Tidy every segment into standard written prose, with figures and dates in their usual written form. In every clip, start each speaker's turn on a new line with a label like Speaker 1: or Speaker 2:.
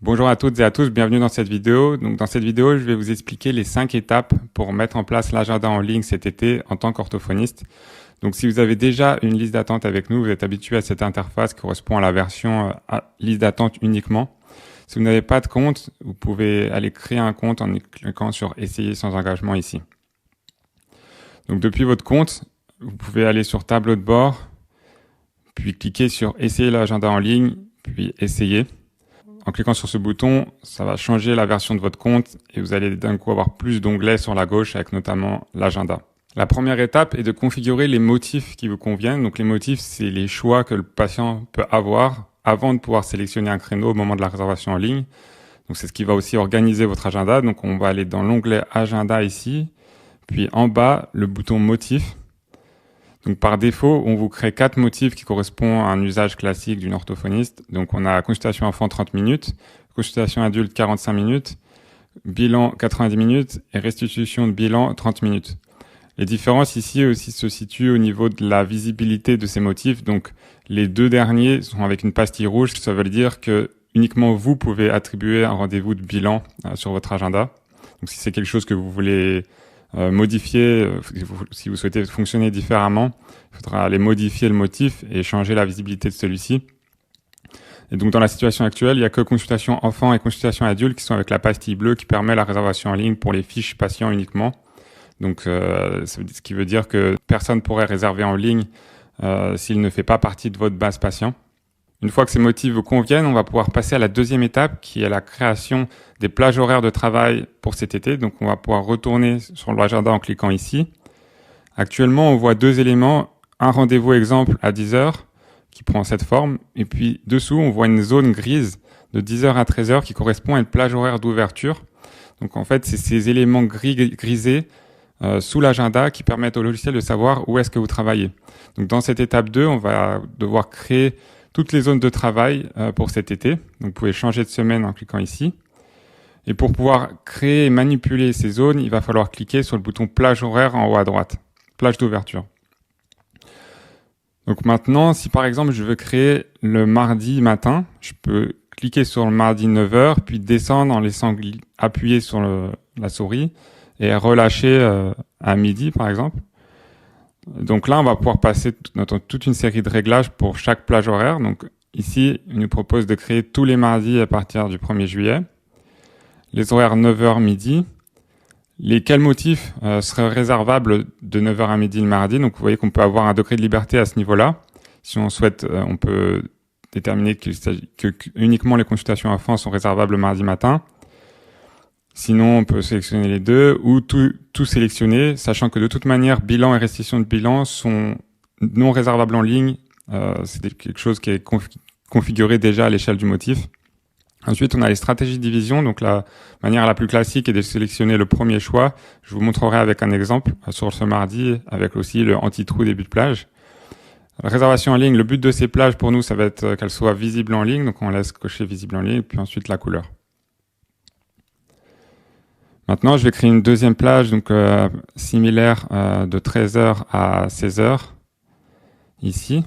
Speaker 1: Bonjour à toutes et à tous, bienvenue dans cette vidéo. Donc dans cette vidéo, je vais vous expliquer les 5 étapes pour mettre en place l'agenda en ligne cet été en tant qu'orthophoniste. Donc si vous avez déjà une liste d'attente avec nous, vous êtes habitué à cette interface qui correspond à la version liste d'attente uniquement. Si vous n'avez pas de compte, vous pouvez aller créer un compte en cliquant sur Essayer sans engagement ici. Donc depuis votre compte, vous pouvez aller sur Tableau de bord, puis cliquer sur Essayer l'agenda en ligne, puis Essayer. En cliquant sur ce bouton, ça va changer la version de votre compte et vous allez d'un coup avoir plus d'onglets sur la gauche avec notamment l'agenda. La première étape est de configurer les motifs qui vous conviennent. Donc les motifs, c'est les choix que le patient peut avoir avant de pouvoir sélectionner un créneau au moment de la réservation en ligne. Donc c'est ce qui va aussi organiser votre agenda. Donc on va aller dans l'onglet agenda ici, puis en bas, le bouton motifs. Donc par défaut, on vous crée 4 motifs qui correspondent à un usage classique d'une orthophoniste. Donc on a consultation enfant 30 minutes, consultation adulte 45 minutes, bilan 90 minutes et restitution de bilan 30 minutes. Les différences ici aussi se situent au niveau de la visibilité de ces motifs. Donc les deux derniers sont avec une pastille rouge, ça veut dire que uniquement vous pouvez attribuer un rendez-vous de bilan sur votre agenda. Donc si c'est quelque chose que vous voulez modifier, si vous souhaitez fonctionner différemment, il faudra aller modifier le motif et changer la visibilité de celui-ci. Et donc dans la situation actuelle, il n'y a que consultation enfant et consultation adulte qui sont avec la pastille bleue qui permet la réservation en ligne pour les fiches patients uniquement. Donc ce qui veut dire que personne ne pourrait réserver en ligne s'il ne fait pas partie de votre base patient. Une fois que ces motifs vous conviennent, on va pouvoir passer à la deuxième étape qui est la création des plages horaires de travail pour cet été. Donc on va pouvoir retourner sur l'agenda en cliquant ici. Actuellement, on voit deux éléments. Un rendez-vous exemple à 10 heures qui prend cette forme. Et puis dessous, on voit une zone grise de 10 heures à 13 heures qui correspond à une plage horaire d'ouverture. Donc en fait, c'est ces éléments grisés sous l'agenda qui permettent au logiciel de savoir où est-ce que vous travaillez. Donc dans cette étape 2, on va devoir créer toutes les zones de travail pour cet été. Donc vous pouvez changer de semaine en cliquant ici. Et pour pouvoir créer et manipuler ces zones, il va falloir cliquer sur le bouton plage horaire en haut à droite, plage d'ouverture. Donc maintenant, si par exemple je veux créer le mardi matin, je peux cliquer sur le mardi 9h, puis descendre en laissant appuyer sur la souris et relâcher à midi par exemple. Donc là, on va pouvoir passer toute une série de réglages pour chaque plage horaire. Donc ici, il nous propose de créer tous les mardis à partir du 1er juillet. Les horaires 9h midi. Quels motifs seraient réservables de 9h à midi le mardi. Donc vous voyez qu'on peut avoir un degré de liberté à ce niveau-là. Si on souhaite, on peut déterminer que uniquement les consultations enfants sont réservables le mardi matin. Sinon, on peut sélectionner les deux ou tout sélectionner, sachant que de toute manière, bilan et restitution de bilan sont non réservables en ligne. C'est quelque chose qui est configuré déjà à l'échelle du motif. Ensuite, on a les stratégies de division. Donc, la manière la plus classique est de sélectionner le premier choix. Je vous montrerai avec un exemple sur ce mardi, avec aussi le anti-trou début de plage. La réservation en ligne, le but de ces plages pour nous, ça va être qu'elles soient visibles en ligne. Donc, on laisse cocher visible en ligne, puis ensuite la couleur. Maintenant, je vais créer une deuxième plage, donc similaire de 13h à 16h, ici.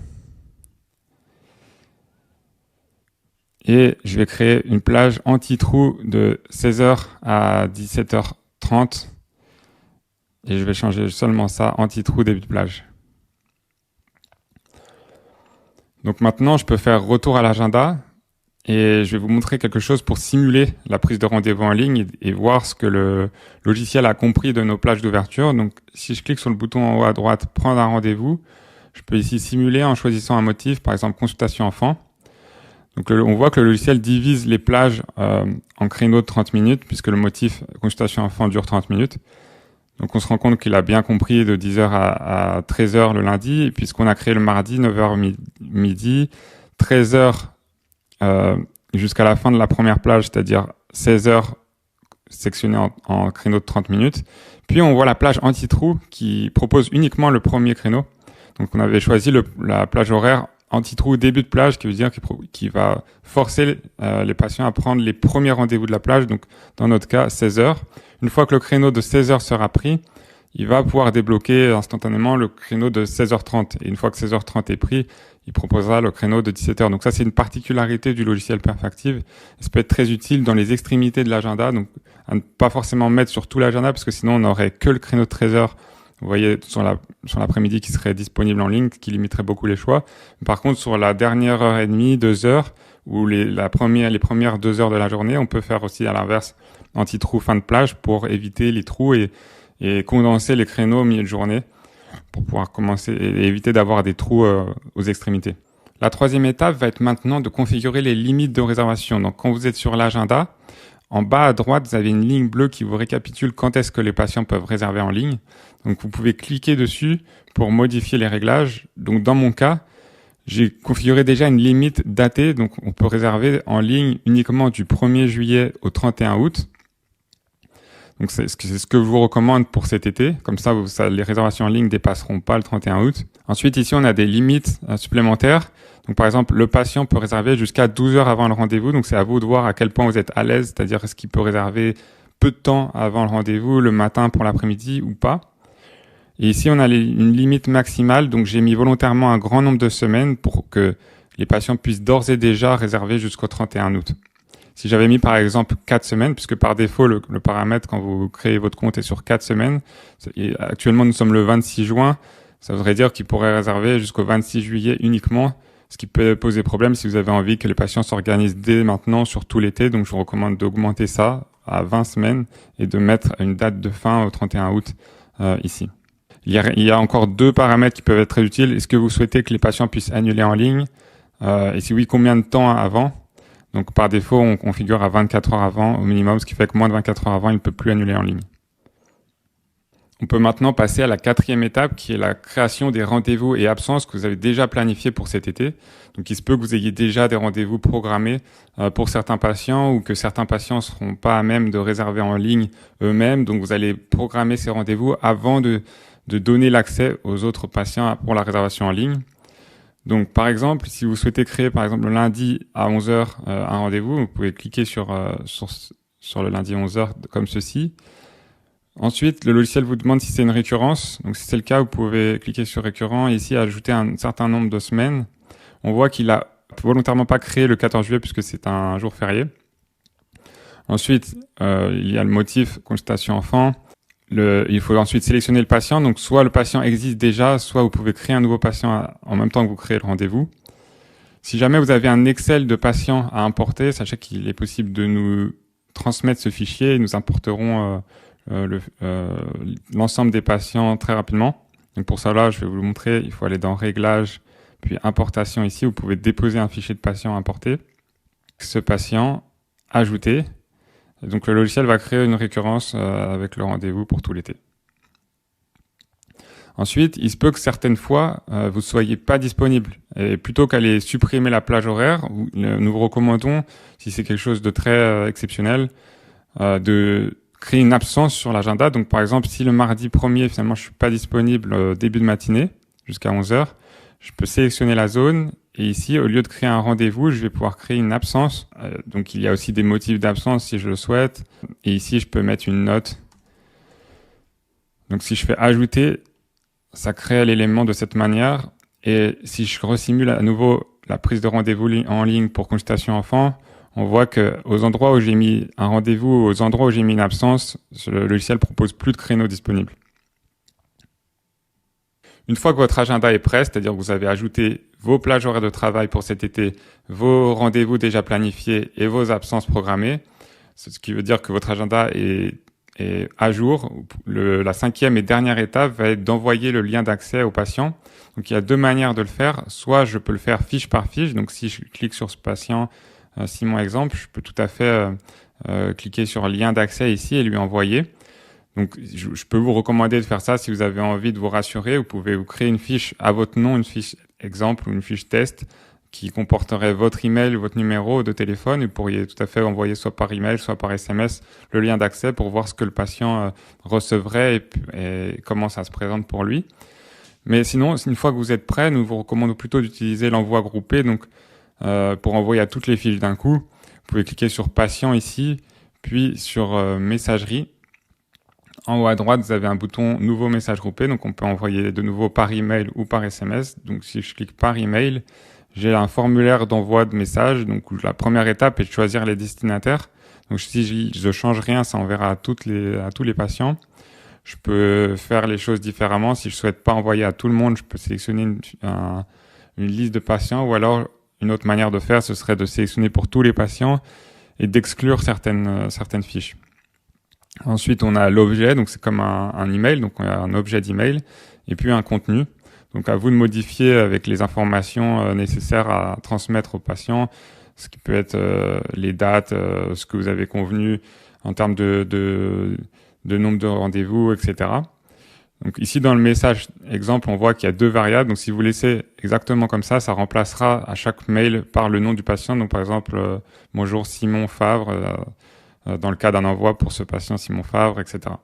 Speaker 1: Et je vais créer une plage anti-trou de 16h à 17h30. Et je vais changer seulement ça, anti-trou début de plage. Donc maintenant, je peux faire retour à l'agenda. Et je vais vous montrer quelque chose pour simuler la prise de rendez-vous en ligne et voir ce que le logiciel a compris de nos plages d'ouverture. Donc, si je clique sur le bouton en haut à droite, prendre un rendez-vous, je peux ici simuler en choisissant un motif, par exemple consultation enfant. Donc, on voit que le logiciel divise les plages en créneaux de 30 minutes, puisque le motif consultation enfant dure 30 minutes. Donc, on se rend compte qu'il a bien compris de 10h à 13h le lundi, et puisqu'on a créé le mardi, 9h midi, 13h jusqu'à la fin de la première plage, c'est-à-dire 16 heures sectionnées en créneau de 30 minutes. Puis on voit la plage anti-trou qui propose uniquement le premier créneau. Donc on avait choisi la plage horaire anti-trou début de plage, qui veut dire qu'il va forcer les patients à prendre les premiers rendez-vous de la plage, donc dans notre cas 16 heures. Une fois que le créneau de 16 heures sera pris, il va pouvoir débloquer instantanément le créneau de 16h30. Et une fois que 16h30 est pris, il proposera le créneau de 17h. Donc ça, c'est une particularité du logiciel Perfactive. Ça peut être très utile dans les extrémités de l'agenda. Donc, à ne pas forcément mettre sur tout l'agenda parce que sinon, on n'aurait que le créneau de 13h. Vous voyez, sur l'après-midi qui serait disponible en ligne, qui limiterait beaucoup les choix. Par contre, sur la dernière heure et demie, 2 heures, ou les premières 2 heures de la journée, on peut faire aussi à l'inverse anti-trou fin de plage pour éviter les trous et condenser les créneaux au milieu de journée pour pouvoir commencer et éviter d'avoir des trous aux extrémités. La troisième étape va être maintenant de configurer les limites de réservation. Donc, quand vous êtes sur l'agenda, en bas à droite, vous avez une ligne bleue qui vous récapitule quand est-ce que les patients peuvent réserver en ligne. Donc, vous pouvez cliquer dessus pour modifier les réglages. Donc, dans mon cas, j'ai configuré déjà une limite datée. Donc, on peut réserver en ligne uniquement du 1er juillet au 31 août. Donc, c'est ce que je vous recommande pour cet été. Comme ça, les réservations en ligne dépasseront pas le 31 août. Ensuite, ici, on a des limites supplémentaires. Donc, par exemple, le patient peut réserver jusqu'à 12 heures avant le rendez-vous. Donc, c'est à vous de voir à quel point vous êtes à l'aise, c'est-à-dire est-ce qu'il peut réserver peu de temps avant le rendez-vous, le matin pour l'après-midi ou pas. Et ici, on a une limite maximale. Donc, j'ai mis volontairement un grand nombre de semaines pour que les patients puissent d'ores et déjà réserver jusqu'au 31 août. Si j'avais mis par exemple 4 semaines, puisque par défaut le paramètre quand vous créez votre compte est sur 4 semaines, et actuellement nous sommes le 26 juin, ça voudrait dire qu'il pourrait réserver jusqu'au 26 juillet uniquement, ce qui peut poser problème si vous avez envie que les patients s'organisent dès maintenant sur tout l'été. Donc je vous recommande d'augmenter ça à 20 semaines et de mettre une date de fin au 31 août ici. Il y a encore 2 paramètres qui peuvent être très utiles. Est-ce que vous souhaitez que les patients puissent annuler en ligne et si oui, combien de temps avant? Donc, par défaut, on configure à 24 heures avant au minimum, ce qui fait que moins de 24 heures avant, il ne peut plus annuler en ligne. On peut maintenant passer à la 4e étape, qui est la création des rendez-vous et absences que vous avez déjà planifiés pour cet été. Donc, il se peut que vous ayez déjà des rendez-vous programmés pour certains patients ou que certains patients ne seront pas à même de réserver en ligne eux-mêmes. Donc, vous allez programmer ces rendez-vous avant de donner l'accès aux autres patients pour la réservation en ligne. Donc, par exemple, si vous souhaitez créer, par exemple, le lundi à 11h un rendez-vous, vous pouvez cliquer sur le lundi 11h comme ceci. Ensuite, le logiciel vous demande si c'est une récurrence. Donc, si c'est le cas, vous pouvez cliquer sur récurrent et ici ajouter un certain nombre de semaines. On voit qu'il a volontairement pas créé le 14 juillet puisque c'est un jour férié. Ensuite, il y a le motif consultation enfant. Il faut ensuite sélectionner le patient. Donc, soit le patient existe déjà, soit vous pouvez créer un nouveau patient en même temps que vous créez le rendez-vous. Si jamais vous avez un Excel de patients à importer, sachez qu'il est possible de nous transmettre ce fichier et nous importerons l'ensemble des patients très rapidement. Donc, pour cela, je vais vous le montrer. Il faut aller dans Réglages, puis Importation ici. Vous pouvez déposer un fichier de patient importé. Ce patient, ajouter. Et donc, le logiciel va créer une récurrence avec le rendez-vous pour tout l'été. Ensuite, il se peut que certaines fois, vous ne soyez pas disponible. Et plutôt qu'aller supprimer la plage horaire, nous vous recommandons, si c'est quelque chose de très exceptionnel, de créer une absence sur l'agenda. Donc, par exemple, si le mardi 1er, finalement, je suis pas disponible début de matinée, jusqu'à 11h, je peux sélectionner la zone. Et ici, au lieu de créer un rendez-vous, je vais pouvoir créer une absence. Donc, il y a aussi des motifs d'absence si je le souhaite. Et ici, je peux mettre une note. Donc, si je fais ajouter, ça crée l'élément de cette manière. Et si je resimule à nouveau la prise de rendez-vous en ligne pour consultation enfant, on voit que aux endroits où j'ai mis un rendez-vous, aux endroits où j'ai mis une absence, le logiciel propose plus de créneaux disponibles. Une fois que votre agenda est prêt, c'est-à-dire que vous avez ajouté vos plages horaires de travail pour cet été, vos rendez-vous déjà planifiés et vos absences programmées, ce qui veut dire que votre agenda est à jour. La 5e et dernière étape va être d'envoyer le lien d'accès au patient. Donc, il y a 2 manières de le faire. Soit je peux le faire fiche par fiche. Donc, si je clique sur ce patient, Simon exemple, je peux tout à fait cliquer sur lien d'accès ici et lui envoyer. Donc, je peux vous recommander de faire ça si vous avez envie de vous rassurer. Vous pouvez vous créer une fiche à votre nom, une fiche exemple ou une fiche test qui comporterait votre email, votre numéro de téléphone. Vous pourriez tout à fait envoyer soit par email, soit par SMS le lien d'accès pour voir ce que le patient recevrait et comment ça se présente pour lui. Mais sinon, une fois que vous êtes prêt, nous vous recommandons plutôt d'utiliser l'envoi groupé. Donc, pour envoyer à toutes les fiches d'un coup, vous pouvez cliquer sur patient ici, puis sur messagerie. En haut à droite, vous avez un bouton nouveau message groupé. Donc, on peut envoyer de nouveau par email ou par SMS. Donc, si je clique par email, j'ai un formulaire d'envoi de messages. Donc, la première étape est de choisir les destinataires. Donc, si je change rien, ça enverra à tous les patients. Je peux faire les choses différemment. Si je souhaite pas envoyer à tout le monde, je peux sélectionner une liste de patients, ou alors une autre manière de faire, ce serait de sélectionner pour tous les patients et d'exclure certaines fiches. Ensuite, on a l'objet, donc c'est comme un email, donc on a un objet d'email, et puis un contenu. Donc à vous de modifier avec les informations nécessaires à transmettre aux patients, ce qui peut être les dates, ce que vous avez convenu en termes de nombre de rendez-vous, etc. Donc ici, dans le message exemple, on voit qu'il y a 2 variables. Donc si vous laissez exactement comme ça remplacera à chaque mail par le nom du patient. Donc par exemple, bonjour Simon Favre, dans le cas d'un envoi pour ce patient Simon Favre, etc.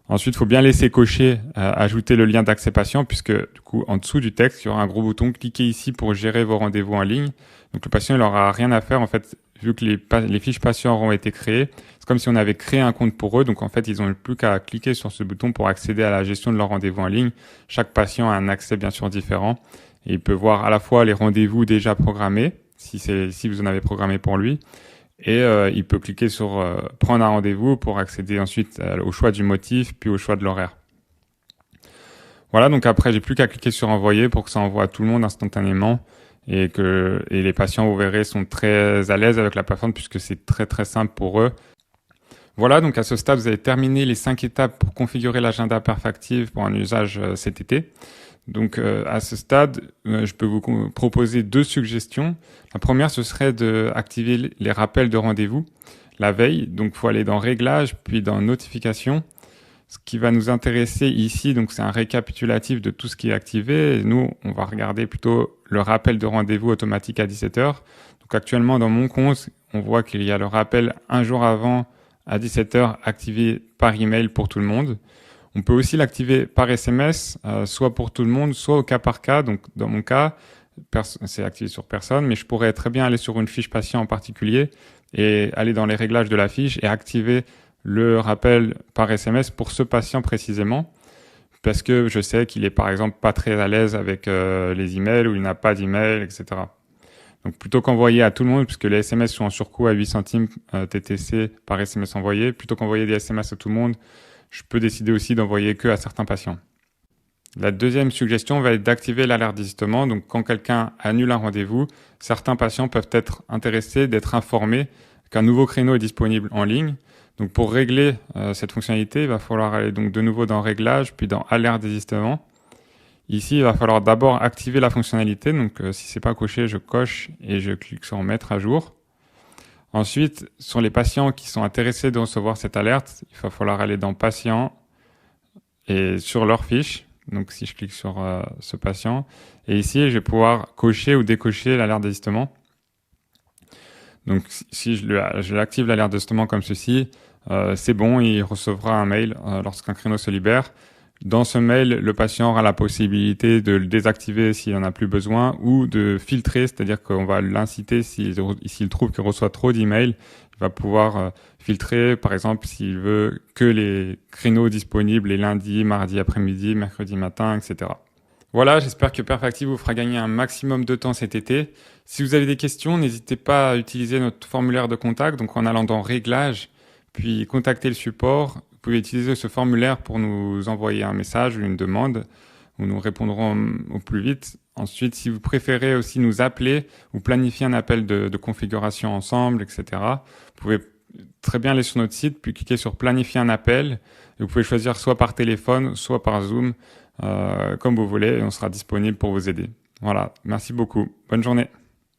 Speaker 1: Ensuite, il faut bien laisser cocher ajouter le lien d'accès patient, puisque du coup, en dessous du texte, il y aura un gros bouton. Cliquez ici pour gérer vos rendez-vous en ligne. Donc le patient, il n'aura rien à faire en fait, vu que les fiches patients auront été créées. C'est comme si on avait créé un compte pour eux. Donc en fait, ils n'ont plus qu'à cliquer sur ce bouton pour accéder à la gestion de leurs rendez-vous en ligne. Chaque patient a un accès bien sûr différent et il peut voir à la fois les rendez-vous déjà programmés, si vous en avez programmé pour lui, et il peut cliquer sur prendre un rendez-vous pour accéder ensuite au choix du motif, puis au choix de l'horaire. Voilà, donc après, j'ai plus qu'à cliquer sur envoyer pour que ça envoie à tout le monde instantanément et les patients, vous verrez, sont très à l'aise avec la plateforme puisque c'est très très simple pour eux. Voilà, donc à ce stade, vous avez terminé les 5 étapes pour configurer l'agenda Perfactive pour un usage cet été. Donc à ce stade, je peux vous proposer 2 suggestions. La première, ce serait d'activer les rappels de rendez-vous la veille. Donc il faut aller dans Réglages, puis dans Notifications. Ce qui va nous intéresser ici, donc c'est un récapitulatif de tout ce qui est activé. Et nous, on va regarder plutôt le rappel de rendez-vous automatique à 17h. Donc actuellement, dans mon compte, on voit qu'il y a le rappel un jour avant à 17h activé par email pour tout le monde. On peut aussi l'activer par SMS, soit pour tout le monde, soit au cas par cas. Donc dans mon cas, c'est activé sur personne, mais je pourrais très bien aller sur une fiche patient en particulier et aller dans les réglages de la fiche et activer le rappel par SMS pour ce patient précisément, parce que je sais qu'il est par exemple pas très à l'aise avec les emails ou il n'a pas d'email, etc. Donc plutôt qu'envoyer à tout le monde, puisque les SMS sont en surcoût à 8 centimes TTC par SMS envoyé, plutôt qu'envoyer des SMS à tout le monde, je peux décider aussi d'envoyer que à certains patients. La deuxième suggestion va être d'activer l'alerte désistement. Donc quand quelqu'un annule un rendez-vous, certains patients peuvent être intéressés d'être informés qu'un nouveau créneau est disponible en ligne. Donc pour régler cette fonctionnalité, il va falloir aller donc de nouveau dans Réglages, puis dans Alerte désistement. Ici, il va falloir d'abord activer la fonctionnalité. Donc si c'est pas coché, je coche et je clique sur Mettre à jour. Ensuite, sur les patients qui sont intéressés de recevoir cette alerte, il va falloir aller dans Patients et sur leur fiche. Donc si je clique sur ce patient, et ici, je vais pouvoir cocher ou décocher l'alerte désistement. Donc si je l'active l'alerte désistement comme ceci, c'est bon, il recevra un mail lorsqu'un créneau se libère. Dans ce mail, le patient aura la possibilité de le désactiver s'il n'en a plus besoin ou de filtrer, c'est-à-dire qu'on va l'inciter s'il trouve qu'il reçoit trop d'emails, il va pouvoir filtrer, par exemple, s'il veut que les créneaux disponibles les lundis, mardis après-midi, mercredi matin, etc. Voilà, j'espère que Perfactive vous fera gagner un maximum de temps cet été. Si vous avez des questions, n'hésitez pas à utiliser notre formulaire de contact, donc en allant dans Réglages, puis contacter le support. Vous pouvez utiliser ce formulaire pour nous envoyer un message ou une demande, où nous répondrons au plus vite. Ensuite, si vous préférez aussi nous appeler ou planifier un appel de configuration ensemble, etc., vous pouvez très bien aller sur notre site, puis cliquer sur planifier un appel. Et vous pouvez choisir soit par téléphone, soit par Zoom, comme vous voulez, et on sera disponible pour vous aider. Voilà, merci beaucoup. Bonne journée.